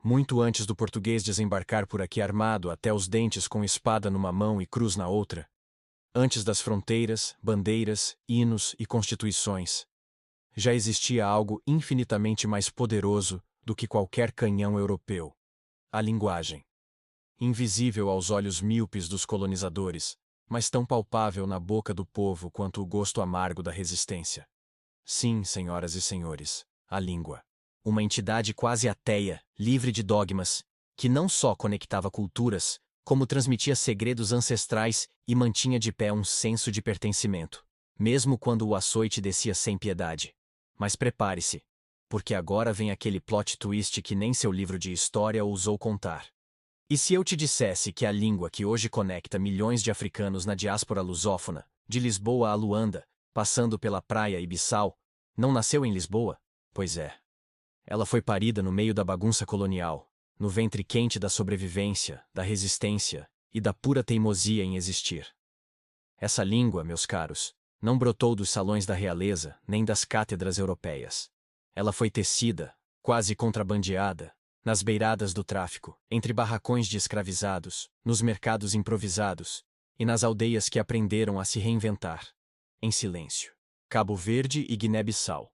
muito antes do português desembarcar por aqui armado até os dentes com espada numa mão e cruz na outra, antes das fronteiras, bandeiras, hinos e constituições, já existia algo infinitamente mais poderoso do que qualquer canhão europeu: a linguagem. Invisível aos olhos míopes dos colonizadores, mas tão palpável na boca do povo quanto o gosto amargo da resistência. Sim, senhoras e senhores, a língua. Uma entidade quase ateia, livre de dogmas, que não só conectava culturas, como transmitia segredos ancestrais e mantinha de pé um senso de pertencimento, mesmo quando o açoite descia sem piedade. Mas prepare-se, porque agora vem aquele plot twist que nem seu livro de história ousou contar. E se eu te dissesse que a língua que hoje conecta milhões de africanos na diáspora lusófona, de Lisboa a Luanda, passando pela praia e Bissau, não nasceu em Lisboa? Pois é. Ela foi parida no meio da bagunça colonial, no ventre quente da sobrevivência, da resistência e da pura teimosia em existir. Essa língua, meus caros, não brotou dos salões da realeza nem das cátedras europeias. Ela foi tecida, quase contrabandeada, nas beiradas do tráfico, entre barracões de escravizados, nos mercados improvisados e nas aldeias que aprenderam a se reinventar, em silêncio. Cabo Verde e Guiné-Bissau.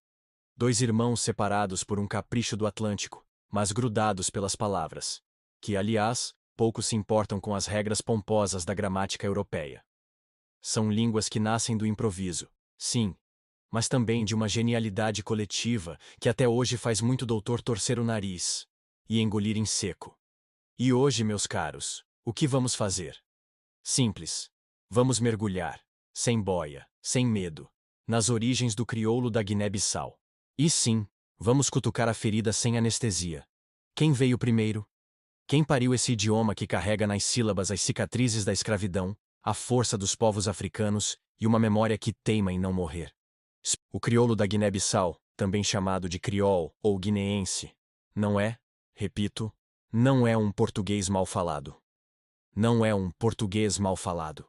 Dois irmãos separados por um capricho do Atlântico, mas grudados pelas palavras, que, aliás, pouco se importam com as regras pomposas da gramática europeia. São línguas que nascem do improviso, sim, mas também de uma genialidade coletiva que até hoje faz muito doutor torcer o nariz e engolir em seco. E hoje, meus caros, o que vamos fazer? Simples. Vamos mergulhar, sem boia, sem medo, nas origens do crioulo da Guiné-Bissau. E sim, vamos cutucar a ferida sem anestesia. Quem veio primeiro? Quem pariu esse idioma que carrega nas sílabas as cicatrizes da escravidão, a força dos povos africanos e uma memória que teima em não morrer? O crioulo da Guiné-Bissau, também chamado de criol ou guineense, não é, repito, não é um português mal falado. Não é um português mal falado.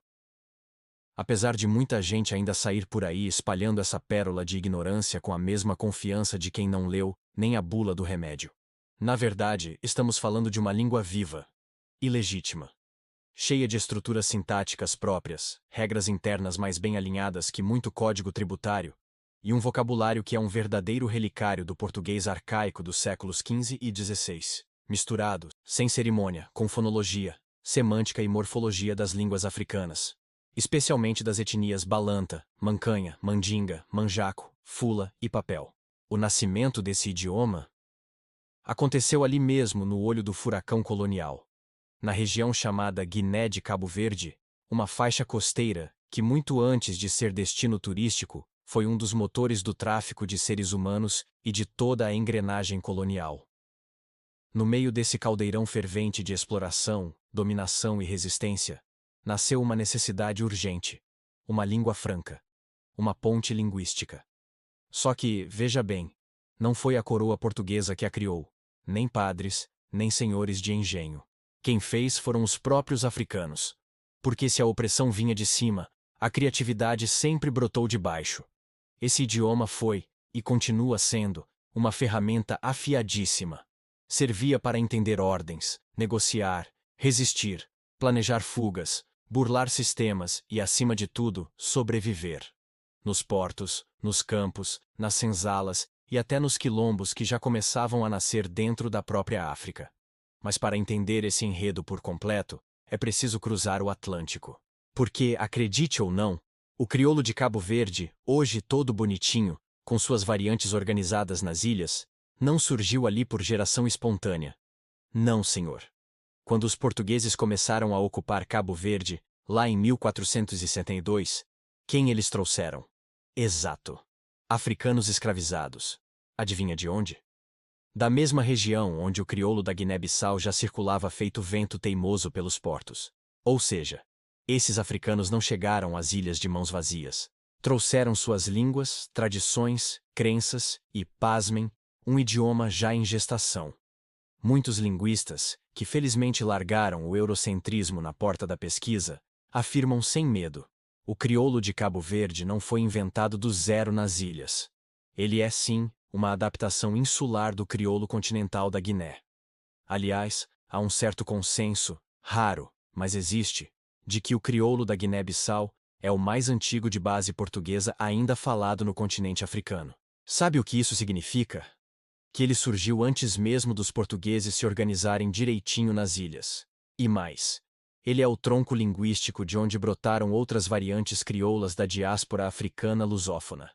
Apesar de muita gente ainda sair por aí espalhando essa pérola de ignorância com a mesma confiança de quem não leu nem a bula do remédio. Na verdade, estamos falando de uma língua viva e legítima, cheia de estruturas sintáticas próprias, regras internas mais bem alinhadas que muito código tributário, e um vocabulário que é um verdadeiro relicário do português arcaico dos séculos XV e XVI, misturado, sem cerimônia, com fonologia, semântica e morfologia das línguas africanas, especialmente das etnias Balanta, Mancanha, Mandinga, Manjaco, Fula e Papel. O nascimento desse idioma aconteceu ali mesmo no olho do furacão colonial, na região chamada Guiné de Cabo Verde, uma faixa costeira que, muito antes de ser destino turístico, foi um dos motores do tráfico de seres humanos e de toda a engrenagem colonial. No meio desse caldeirão fervente de exploração, dominação e resistência, nasceu uma necessidade urgente: uma língua franca, uma ponte linguística. Só que, veja bem, não foi a coroa portuguesa que a criou, nem padres, nem senhores de engenho. Quem fez foram os próprios africanos. Porque se a opressão vinha de cima, a criatividade sempre brotou de baixo. Esse idioma foi, e continua sendo, uma ferramenta afiadíssima. Servia para entender ordens, negociar, resistir, planejar fugas, burlar sistemas e, acima de tudo, sobreviver. Nos portos, nos campos, nas senzalas e até nos quilombos que já começavam a nascer dentro da própria África. Mas para entender esse enredo por completo, é preciso cruzar o Atlântico. Porque, acredite ou não, o crioulo de Cabo Verde, hoje todo bonitinho, com suas variantes organizadas nas ilhas, não surgiu ali por geração espontânea. Não, senhor. Quando os portugueses começaram a ocupar Cabo Verde, lá em 1472, quem eles trouxeram? Exato. Africanos escravizados. Adivinha de onde? Da mesma região onde o crioulo da Guiné-Bissau já circulava feito vento teimoso pelos portos. Ou seja, esses africanos não chegaram às ilhas de mãos vazias. Trouxeram suas línguas, tradições, crenças e, pasmem, um idioma já em gestação. Muitos linguistas, que felizmente largaram o eurocentrismo na porta da pesquisa, afirmam sem medo: o crioulo de Cabo Verde não foi inventado do zero nas ilhas. Ele é, sim, uma adaptação insular do crioulo continental da Guiné. Aliás, há um certo consenso, raro, mas existe, de que o crioulo da Guiné-Bissau é o mais antigo de base portuguesa ainda falado no continente africano. Sabe o que isso significa? Que ele surgiu antes mesmo dos portugueses se organizarem direitinho nas ilhas. E mais, ele é o tronco linguístico de onde brotaram outras variantes crioulas da diáspora africana lusófona.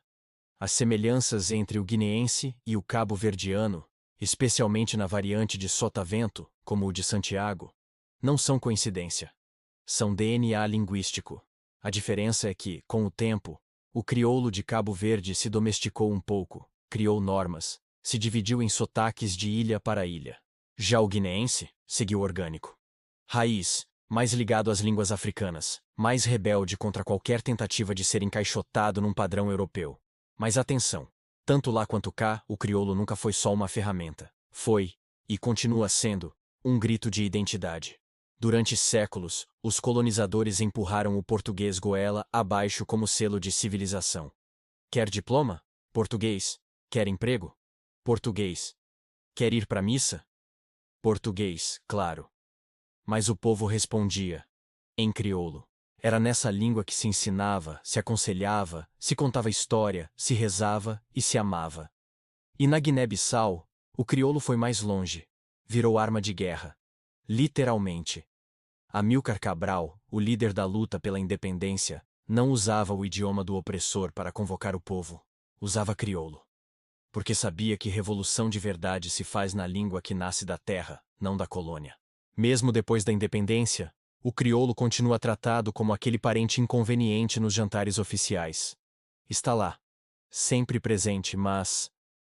As semelhanças entre o guineense e o cabo-verdiano, especialmente na variante de Sotavento, como o de Santiago, não são coincidência. São DNA linguístico. A diferença é que, com o tempo, o crioulo de Cabo Verde se domesticou um pouco, criou normas, se dividiu em sotaques de ilha para ilha. Já o guineense seguiu orgânico. Raiz, mais ligado às línguas africanas, mais rebelde contra qualquer tentativa de ser encaixotado num padrão europeu. Mas atenção, tanto lá quanto cá, o crioulo nunca foi só uma ferramenta. Foi, e continua sendo, um grito de identidade. Durante séculos, os colonizadores empurraram o português goela abaixo como selo de civilização. Quer diploma? Português. Quer emprego? Português. Quer ir para a missa? Português, claro. Mas o povo respondia, em crioulo. Era nessa língua que se ensinava, se aconselhava, se contava história, se rezava e se amava. E na Guiné-Bissau, o crioulo foi mais longe. Virou arma de guerra. Literalmente. Amílcar Cabral, o líder da luta pela independência, não usava o idioma do opressor para convocar o povo. Usava crioulo. Porque sabia que revolução de verdade se faz na língua que nasce da terra, não da colônia. Mesmo depois da independência, o crioulo continua tratado como aquele parente inconveniente nos jantares oficiais. Está lá, sempre presente, mas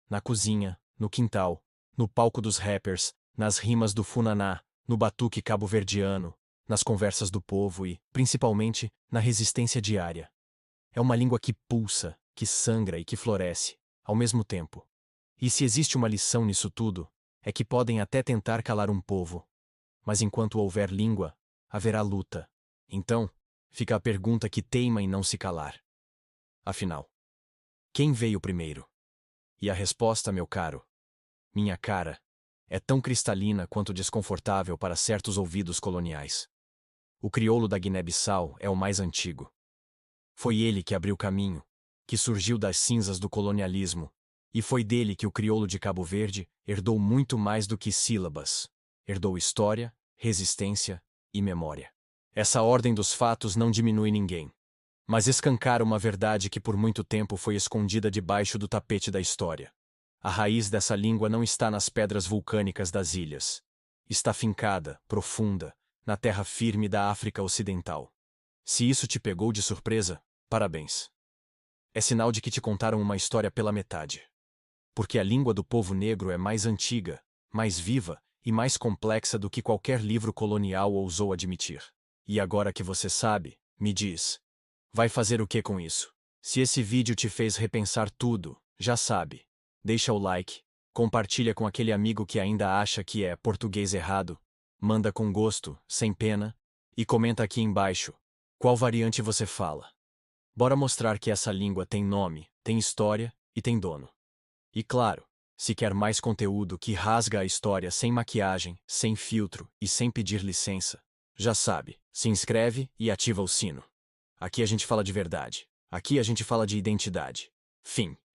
na cozinha, no quintal, no palco dos rappers, nas rimas do funaná, no batuque cabo-verdiano, nas conversas do povo e, principalmente, na resistência diária. É uma língua que pulsa, que sangra e que floresce, ao mesmo tempo. E se existe uma lição nisso tudo, é que podem até tentar calar um povo. Mas enquanto houver língua, haverá luta. Então, fica a pergunta que teima em não se calar. Afinal, quem veio primeiro? E a resposta, meu caro, minha cara, é tão cristalina quanto desconfortável para certos ouvidos coloniais. O crioulo da Guiné-Bissau é o mais antigo. Foi ele que abriu caminho, que surgiu das cinzas do colonialismo, e foi dele que o crioulo de Cabo Verde herdou muito mais do que sílabas. Herdou história, resistência e memória. Essa ordem dos fatos não diminui ninguém, mas escancara uma verdade que por muito tempo foi escondida debaixo do tapete da história. A raiz dessa língua não está nas pedras vulcânicas das ilhas. Está fincada, profunda, na terra firme da África Ocidental. Se isso te pegou de surpresa, parabéns. É sinal de que te contaram uma história pela metade. Porque a língua do povo negro é mais antiga, mais viva e mais complexa do que qualquer livro colonial ousou admitir. E agora que você sabe, me diz, vai fazer o que com isso? Se esse vídeo te fez repensar tudo, já sabe, deixa o like, compartilha com aquele amigo que ainda acha que é português errado, manda com gosto, sem pena, e comenta aqui embaixo qual variante você fala. Bora mostrar que essa língua tem nome, tem história e tem dono. E claro, se quer mais conteúdo que rasga a história sem maquiagem, sem filtro e sem pedir licença, já sabe, se inscreve e ativa o sino. Aqui a gente fala de verdade. Aqui a gente fala de identidade. Fim.